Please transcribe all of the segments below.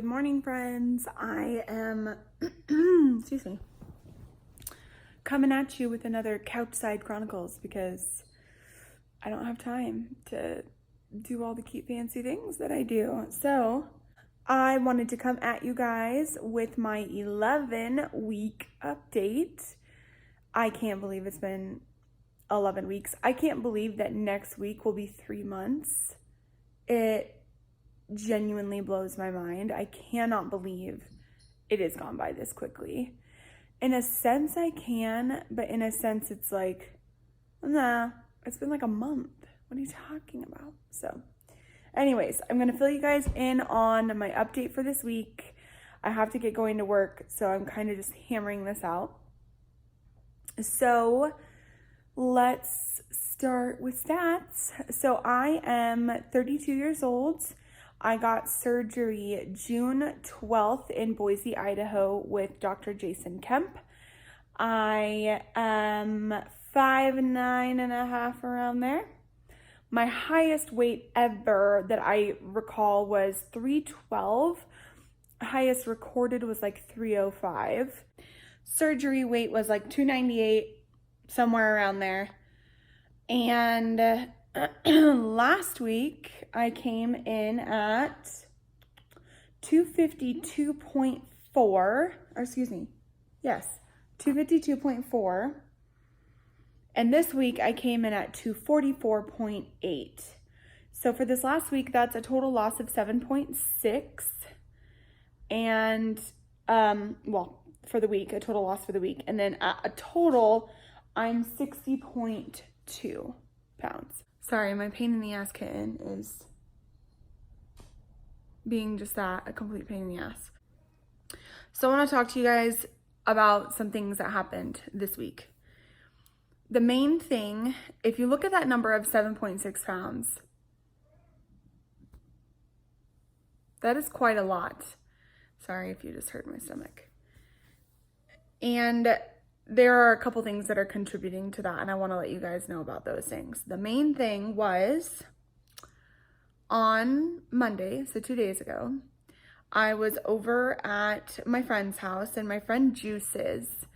Good morning, friends. I am, excuse me, coming at you with another Couchside Chronicles because I don't have time to do all the cute fancy things that I do. So I wanted to come at you guys with my 11-week update. I can't believe it's been 11 weeks. I can't believe that next week will be 3 months. It genuinely blows my mind. I cannot believe it has gone by this quickly. In a sense I can, but in a sense it's like, nah, it's been like a month. What are you talking about? So anyways, I'm gonna fill you guys in on my update for this week. I have to get going to work, so I'm kind of just hammering this out. So let's start with stats. So I am 32 years old. I got surgery June 12th in Boise, Idaho with Dr. Jason Kemp. I am 5'9.5" around there. My highest weight ever that I recall was 312. Highest recorded was like 305. Surgery weight was like 298, somewhere around there. And last week I came in at 252.4, or excuse me, yes, 252.4. And this week I came in at 244.8. So for this last week, that's a total loss of 7.6. And, well, for the week, a total loss for the week. And then at a total, I'm 60.2 pounds. Sorry, my pain in the ass kitten is being just that, a complete pain in the ass. So I want to talk to you guys about some things that happened this week. The main thing, if you look at that number of 7.6 pounds, that is quite a lot. Sorry if you just heard my stomach. And there are a couple things that are contributing to that, and I want to let you guys know about those things. The main thing was on Monday, so 2 days ago, I was over at my friend's house, and my friend juices.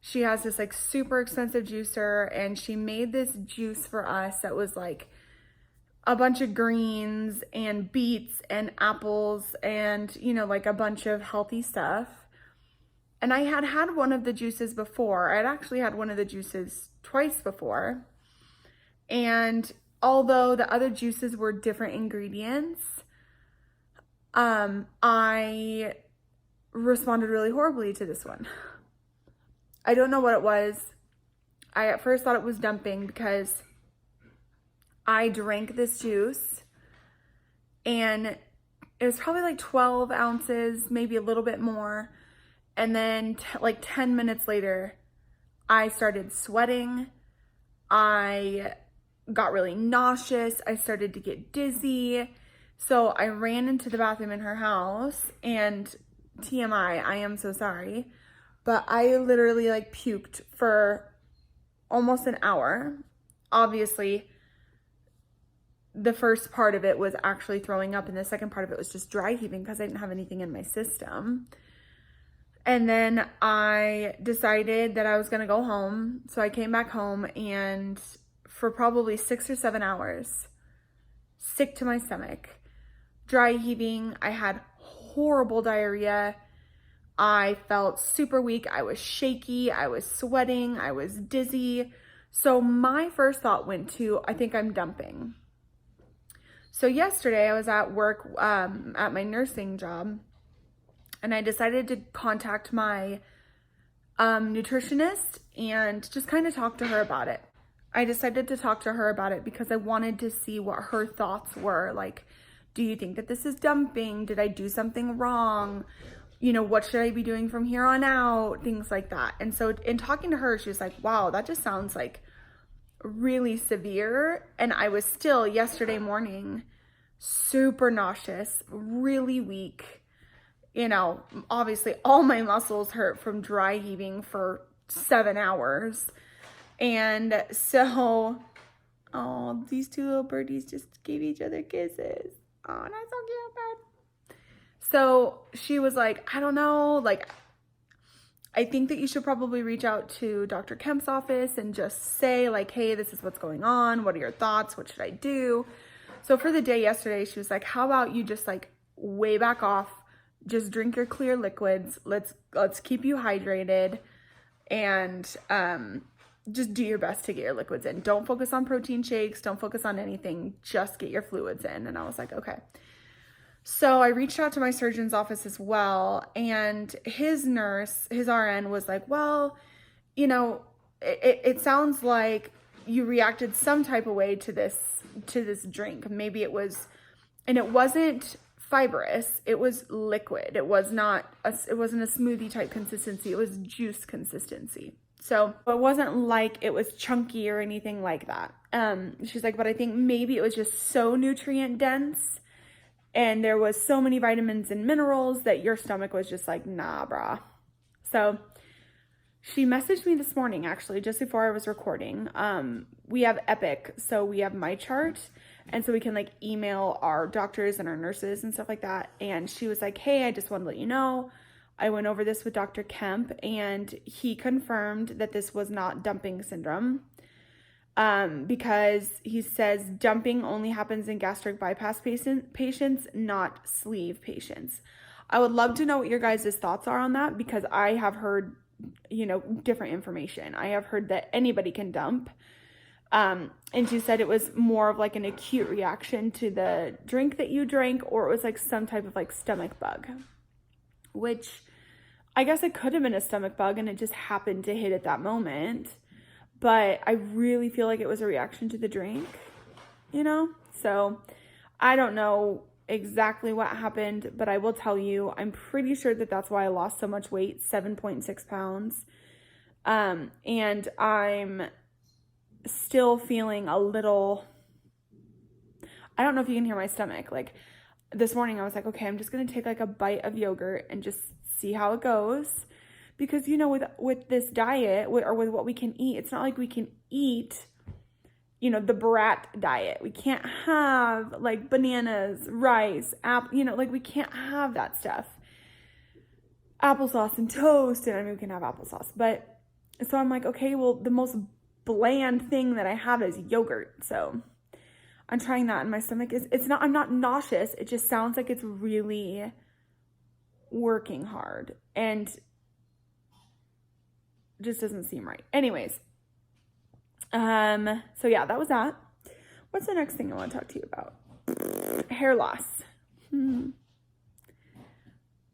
She has this like super expensive juicer, and she made this juice for us that was like a bunch of greens and beets and apples and, you know, like a bunch of healthy stuff. And I had had one of the juices before. I had actually had one of the juices twice before. And although the other juices were different ingredients, I responded really horribly to this one. I don't know what it was. I at first thought it was dumping because I drank this juice and it was probably like 12 ounces, maybe a little bit more. And then like 10 minutes later, I started sweating. I got really nauseous. I started to get dizzy. So I ran into the bathroom in her house, and TMI, I am so sorry, but I literally like puked for almost an hour. Obviously, the first part of it was actually throwing up, and the second part of it was just dry heaving because I didn't have anything in my system. And then I decided that I was gonna go home. So I came back home, and for probably 6 or 7 hours, sick to my stomach, dry heaving. I had horrible diarrhea. I felt super weak. I was shaky. I was sweating. I was dizzy. So my first thought went to, I think I'm dumping. So yesterday I was at work at my nursing job, and I decided to contact my nutritionist and just kind of talk to her about it. I decided to talk to her about it because I wanted to see what her thoughts were. Like, do you think that this is dumping? Did I do something wrong? You know, what should I be doing from here on out? Things like that. And so in talking to her, she was like, wow, that just sounds like really severe. And I was still yesterday morning super nauseous, really weak. You know, obviously all my muscles hurt from dry heaving for 7 hours. And so, oh, these two little birdies just gave each other kisses. Oh, that's so cute, So she was like, I don't know, like, I think that you should probably reach out to Dr. Kemp's office and just say like, hey, this is what's going on. What are your thoughts? What should I do? So for the day yesterday, she was like, how about you just like way back off, just drink your clear liquids. Let's keep you hydrated and just do your best to get your liquids in. Don't focus on protein shakes. Don't focus on anything. Just get your fluids in. And I was like, okay. So I reached out to my surgeon's office as well, and his nurse, his RN, was like, well, you know, it sounds like you reacted some type of way to this drink. Maybe it was, and it wasn't fibrous, it was liquid. It wasn't a smoothie type consistency. It was juice consistency. So it wasn't like it was chunky or anything like that. She's like, but I think maybe it was just so nutrient dense and there was so many vitamins and minerals that your stomach was just like, nah, brah. So she messaged me this morning, actually, just before I was recording. We have Epic, so we have my chart, and so we can like email our doctors and our nurses and stuff like that. And she was like, hey, I just want to let you know, I went over this with Dr. Kemp, and he confirmed that this was not dumping syndrome. Because he says dumping only happens in gastric bypass patients, not sleeve patients. I would love to know what your guys' thoughts are on that, because I have heard, different information. I have heard that anybody can dump. And she said it was more of like an acute reaction to the drink that you drank, or it was like some type of like stomach bug, which I guess it could have been a stomach bug and it just happened to hit at that moment. But I really feel like it was a reaction to the drink, So I don't know exactly what happened, but I will tell you, I'm pretty sure that that's why I lost so much weight, 7.6 pounds. And I'm still feeling a little, I don't know if you can hear my stomach. Like this morning I was like, okay, I'm just going to take like a bite of yogurt and just see how it goes. Because, with this diet, or with what we can eat, it's not like we can eat, the brat diet. We can't have, like, bananas, rice, we can't have that stuff. Applesauce and toast, and we can have applesauce. But, so I'm like, okay, well, the most bland thing that I have is yogurt. So, I'm trying that, and my stomach I'm not nauseous. It just sounds like it's really working hard. And just doesn't seem right. Anyways, so yeah, that was that. What's the next thing I want to talk to you about? Hair loss.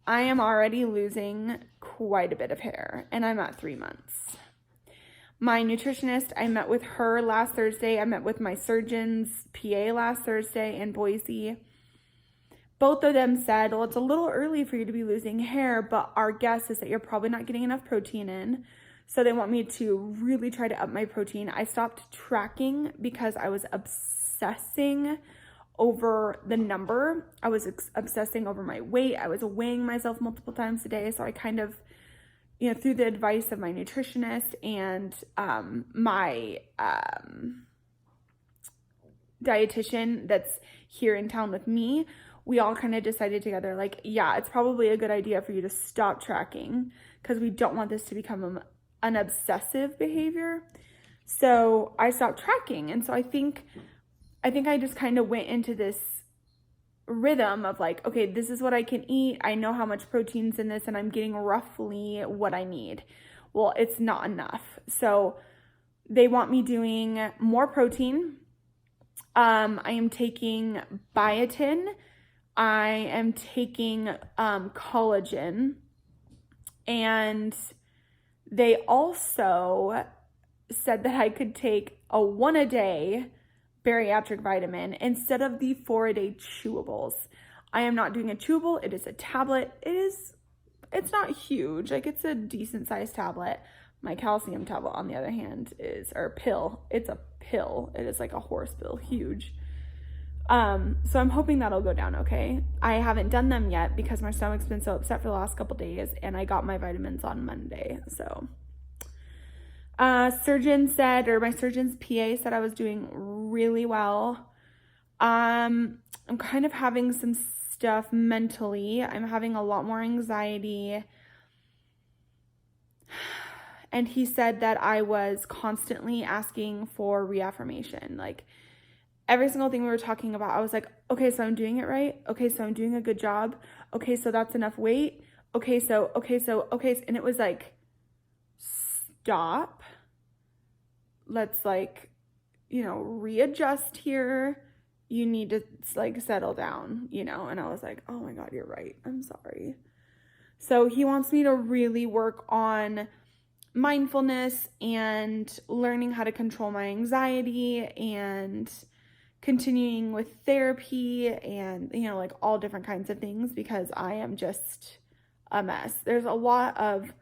I am already losing quite a bit of hair, and I'm at 3 months. My nutritionist, I met with her last Thursday. I met with my surgeon's PA last Thursday in Boise. Both of them said, well, it's a little early for you to be losing hair, but our guess is that you're probably not getting enough protein in. So they want me to really try to up my protein. I stopped tracking because I was obsessing over the number. I was obsessing over my weight. I was weighing myself multiple times a day. So I kind of, through the advice of my nutritionist and my dietitian that's here in town with me, we all kind of decided together, like, yeah, it's probably a good idea for you to stop tracking because we don't want this to become an obsessive behavior. So I stopped tracking. And so I think I just kind of went into this rhythm of like, okay, this is what I can eat. I know how much protein's in this and I'm getting roughly what I need. Well, it's not enough. So they want me doing more protein. I am taking biotin. I am taking collagen, and they also said that I could take a 1-a-day bariatric vitamin instead of the 4-a-day chewables. I am not doing a chewable. It is a tablet. It's not huge. Like, it's a decent sized tablet. My calcium tablet, on the other hand, pill. It's a pill. It is like a horse pill, huge. So I'm hoping that'll go down okay. I haven't done them yet because my stomach's been so upset for the last couple days, and I got my vitamins on Monday. So, my surgeon's PA said I was doing really well. I'm kind of having some stuff mentally. I'm having a lot more anxiety. And he said that I was constantly asking for reaffirmation. Like every single thing we were talking about, I was like, okay, so I'm doing it right. Okay, so I'm doing a good job. Okay, so that's enough weight. Okay, so. And it was like, stop. Let's like, readjust here. You need to like settle down, And I was like, oh my God, you're right. I'm sorry. So he wants me to really work on mindfulness and learning how to control my anxiety and continuing with therapy and, like all different kinds of things because I am just a mess. There's a lot of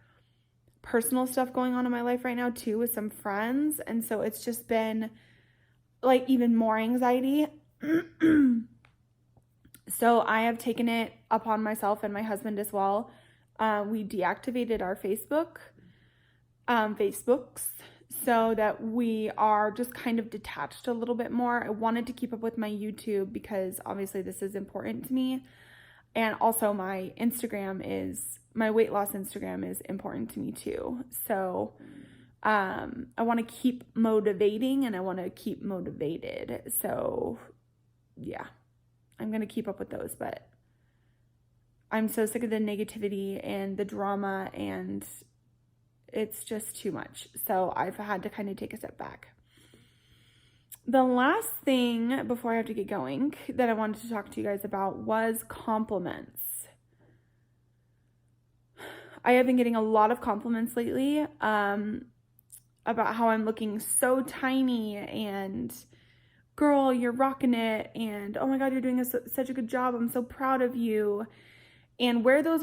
personal stuff going on in my life right now too with some friends. And so it's just been like even more anxiety. So I have taken it upon myself and my husband as well. We deactivated our Facebooks so that we are just kind of detached a little bit more. I wanted to keep up with my YouTube because obviously this is important to me. And also my weight loss Instagram is important to me too. So I want to keep motivating and I want to keep motivated. So yeah, I'm going to keep up with those, but I'm so sick of the negativity and the drama and it's just too much. So I've had to kind of take a step back. The last thing before I have to get going that I wanted to talk to you guys about was compliments. I have been getting a lot of compliments lately about how I'm looking so tiny and girl, you're rocking it. And oh my God, you're doing such a good job. I'm so proud of you. And where those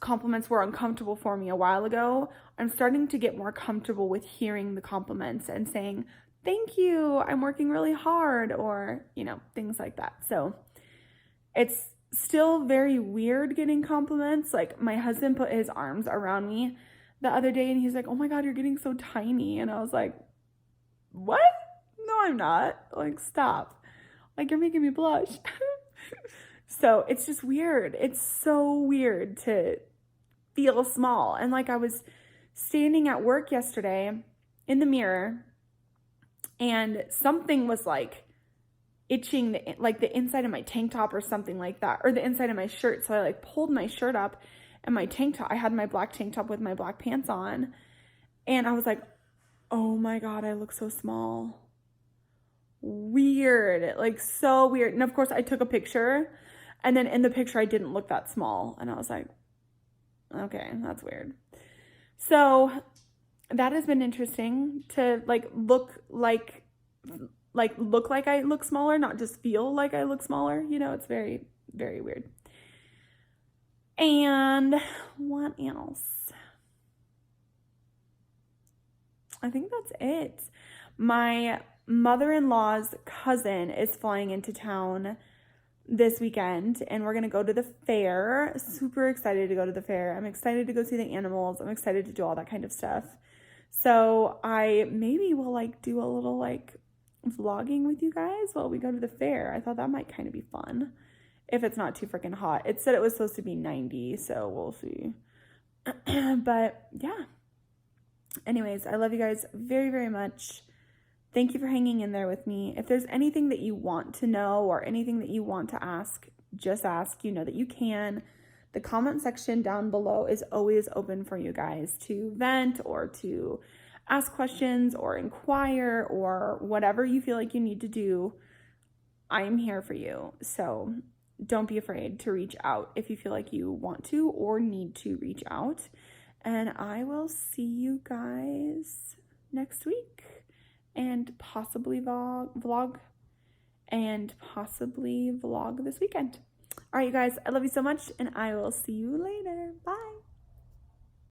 compliments were uncomfortable for me a while ago, I'm starting to get more comfortable with hearing the compliments and saying, thank you, I'm working really hard, or, things like that. So it's still very weird getting compliments. Like my husband put his arms around me the other day and he's like, oh my God, you're getting so tiny. And I was like, what? No, I'm not. Like, stop. Like, you're making me blush. So it's just weird. It's so weird to feel small. And like I was standing at work yesterday in the mirror and something was like itching the inside of my tank top or something like that, or the inside of my shirt. So I like pulled my shirt up and my tank top, I had my black tank top with my black pants on. And I was like, oh my God, I look so small. Weird, like so weird. And of course I took a picture and then in the picture I didn't look that small. And I was like, okay, that's weird. So that has been interesting to look like I look smaller, not just feel like I look smaller. It's very, very weird. And what else? I think that's it. My mother-in-law's cousin is flying into town this weekend and we're going to go to the fair. Super excited to go to the fair. I'm excited to go see the animals. I'm excited to do all that kind of stuff. So I maybe will do a little vlogging with you guys while we go to the fair. I thought that might kind of be fun if it's not too freaking hot. It said it was supposed to be 90, so we'll see. But yeah. Anyways, I love you guys very, very much. Thank you for hanging in there with me. If there's anything that you want to know or anything that you want to ask, just ask. You know that you can. The comment section down below is always open for you guys to vent or to ask questions or inquire or whatever you feel like you need to do. I'm here for you. So don't be afraid to reach out if you feel like you want to or need to reach out. And I will see you guys next week and possibly vlog this weekend. All right, you guys, I love you so much and I will see you later. Bye.